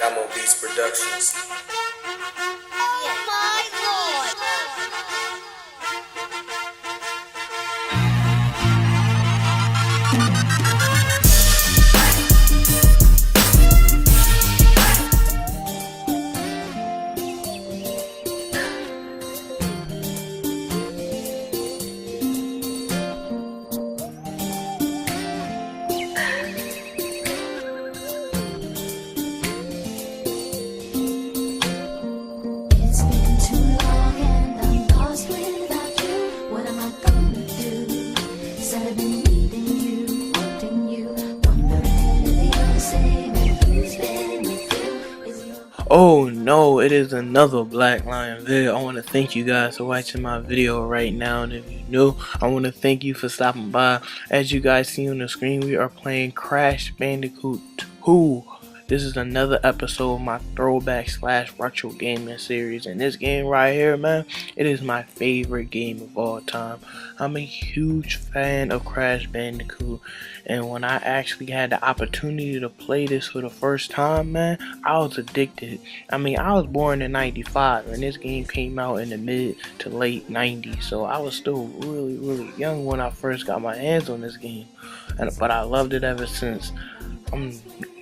Productions. Oh my lord! It's been too long and I'm lost without you. What am I gonna do? Said I've been needing you, wanting you, wondering if you're the same and who's been with you. Is your Oh no, it is another Black Lion video. I want to thank you guys for watching my video right now, and if you're new, I want to thank you for stopping by. As you guys see on the screen, we are playing Crash Bandicoot 2. This is another episode of my throwback / retro gaming series, and this game right here, man, it is my favorite game of all time. I'm a huge fan of Crash Bandicoot, and when I actually had the opportunity to play this for the first time, man, I was addicted. I mean, I was born in '95, and this game came out in the mid to late '90s, so I was still really young when I first got my hands on this game, but I loved it ever since. I'm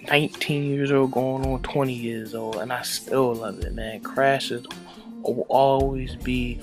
19 years old, going on 20 years old, and I still love it, man. Crash will always be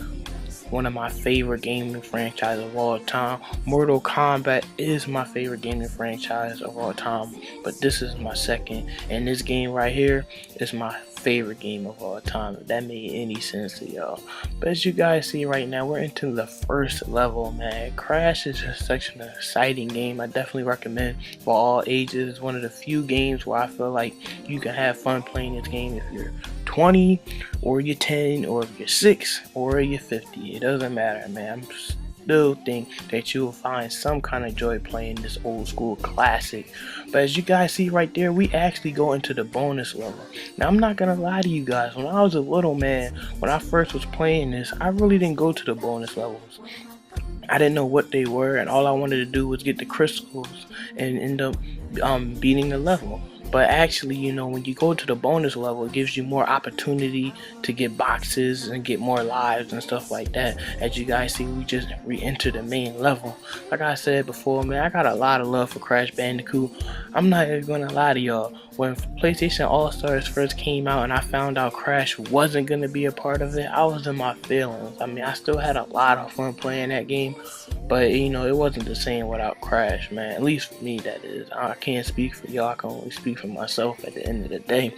one of my favorite gaming franchises of all time. Mortal Kombat is my favorite gaming franchise of all time, but this is my second, and this game right here is my favorite game of all time, if that made any sense to y'all. But as you guys see right now, we're into the first level, man. Crash is just such an exciting game. I definitely recommend for all ages. It's one of the few games where I feel like you can have fun playing this game if you're 20 or you're 10 or if you're 6 or you're 50. It doesn't matter, man. Still think that you will find some kind of joy playing this old school classic. But as you guys see right there, we actually go into the bonus level. Now I'm not gonna lie to you guys, when I was a little man, when I first was playing this, I really didn't go to the bonus levels. I didn't know what they were, and all I wanted to do was get the crystals and end up beating the level. But actually, you know, when you go to the bonus level, it gives you more opportunity to get boxes and get more lives and stuff like that. As you guys see, we just re-enter the main level. Like I said before, man, I got a lot of love for Crash Bandicoot. I'm not even gonna lie to y'all. When PlayStation All-Stars first came out and I found out Crash wasn't gonna be a part of it, I was in my feelings. I mean, I still had a lot of fun playing that game, but you know, it wasn't the same without Crash, man. At least for me, that is. I can't speak for y'all. I can only speak for myself at the end of the day.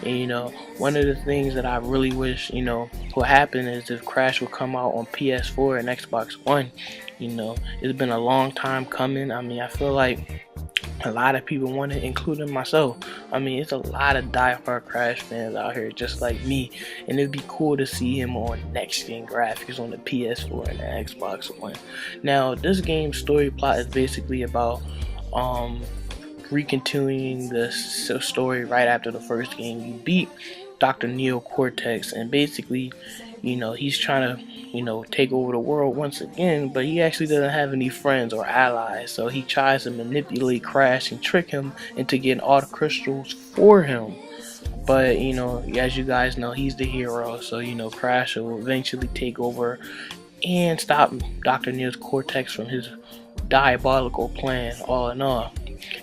And you know, one of the things that I really wish, you know, would happen is if Crash would come out on PS4 and Xbox One. You know, it's been a long time coming. I mean, I feel like a lot of people want it, including myself. I mean, it's a lot of die-hard Crash fans out here just like me, and it'd be cool to see him on next-gen graphics on the PS4 and the Xbox One. Now, this game's story plot is basically about recontinuing the story right after the first game. You beat Dr. Neo Cortex, and basically, you know, he's trying to, you know, take over the world once again, but he actually doesn't have any friends or allies, so he tries to manipulate Crash and trick him into getting all the crystals for him. But you know, as you guys know, he's the hero, so you know, Crash will eventually take over and stop Dr. Neo's Cortex from his diabolical plan. All in all,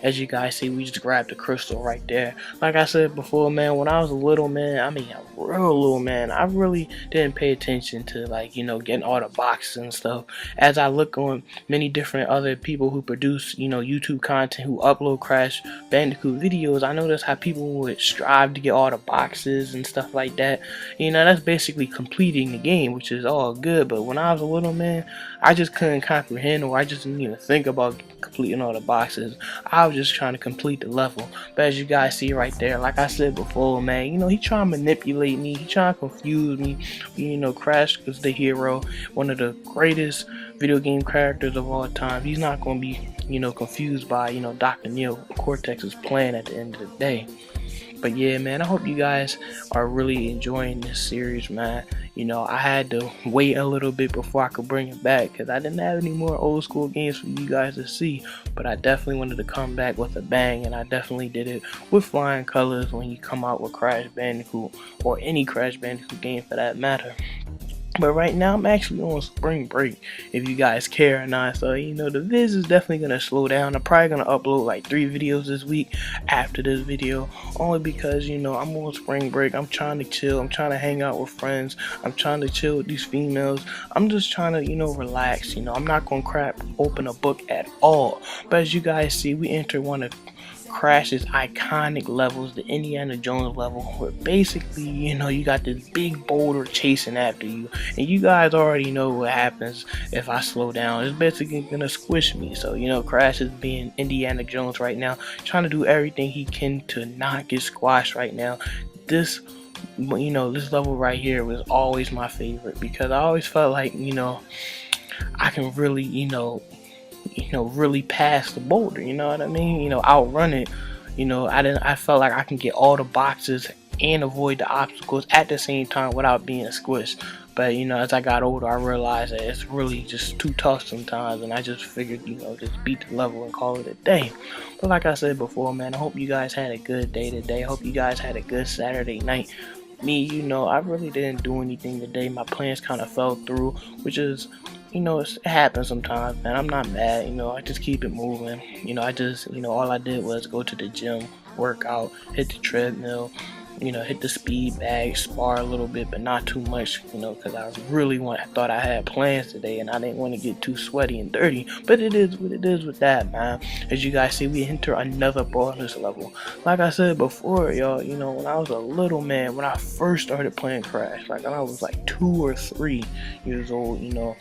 as you guys see, we just grabbed the crystal right there. Like I said before, man, when I was a little man, I mean a real little man, I really didn't pay attention to, like, you know, getting all the boxes and stuff. As I look on many different other people who produce, you know, YouTube content, who upload Crash Bandicoot videos, I notice how people would strive to get all the boxes and stuff like that. You know, that's basically completing the game, which is all good. But when I was a little man, I just couldn't comprehend, or I just didn't even think about completing all the boxes. I was just trying to complete the level. But as you guys see right there, like I said before, man, you know, he trying to manipulate me, he trying to confuse me. You know, Crash is the hero, one of the greatest video game characters of all time. He's not going to be, you know, confused by, you know, Dr. Neo Cortex's plan at the end of the day. But yeah, man, I hope you guys are really enjoying this series, man. You know, I had to wait a little bit before I could bring it back because I didn't have any more old school games for you guys to see. But I definitely wanted to come back with a bang, and I definitely did it with flying colors when you come out with Crash Bandicoot, or any Crash Bandicoot game for that matter. But right now I'm actually on spring break, if you guys care or not. So you know, the vids is definitely gonna slow down. I'm probably gonna upload like 3 videos this week after this video, only because you know I'm on spring break. I'm trying to chill, I'm trying to hang out with friends, I'm trying to chill with these females. I'm just trying to, you know, relax. You know, I'm not gonna open a book at all. But as you guys see, we enter one of Crash's iconic levels, the Indiana Jones level, where basically, you know, you got this big boulder chasing after you, and you guys already know what happens if I slow down. It's basically gonna squish me. So you know, Crash is being Indiana Jones right now, trying to do everything he can to not get squashed right now. This, you know, this level right here was always my favorite because I always felt like, you know, I can really, really pass the boulder, you know what I mean? You know, outrun it. You know, I felt like I can get all the boxes and avoid the obstacles at the same time without being squished. But you know, as I got older, I realized that it's really just too tough sometimes, and I just figured, you know, just beat the level and call it a day. But like I said before, man, I hope you guys had a good day today. I hope you guys had a good Saturday night. Me, you know, I really didn't do anything today. My plans kind of fell through, which is, you know, it happens sometimes, man. I'm not mad, you know, I just keep it moving. You know, all I did was go to the gym, work out, hit the treadmill, you know, hit the speed bag, spar a little bit, but not too much, you know, because I thought I had plans today and I didn't want to get too sweaty and dirty. But it is what it is with that, man. As you guys see, we enter another bonus level. Like I said before, y'all, you know, when I was a little man, when I first started playing Crash, like when I was like 2 or 3 years old, you know,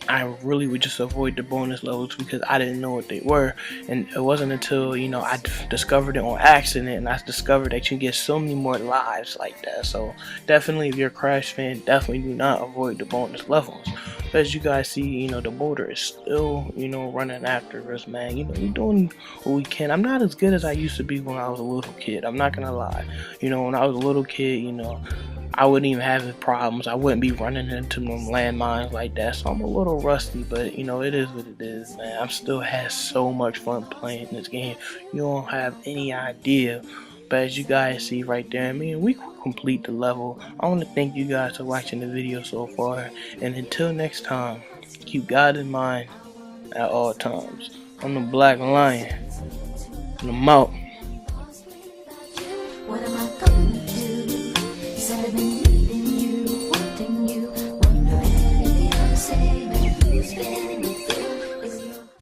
I really would just avoid the bonus levels because I didn't know what they were. And it wasn't until, you know, I discovered it on accident, and I discovered that you get so many more lives like that. So definitely, if you're a Crash fan, definitely do not avoid the bonus levels. But as you guys see, you know, the boulder is still, you know, running after us, man. You know, we're doing what we can. I'm not as good as I used to be when I was a little kid. I'm not gonna lie. You know, when I was a little kid, you know, I wouldn't even have the problems. I wouldn't be running into them landmines like that. So I'm a little rusty, but you know, it is what it is, man. I'm still had so much fun playing this game. You don't have any idea. But as you guys see right there, I mean, we complete the level. I want to thank you guys for watching the video so far. And until next time, keep God in mind at all times. I'm the Black Lion. And I'm out.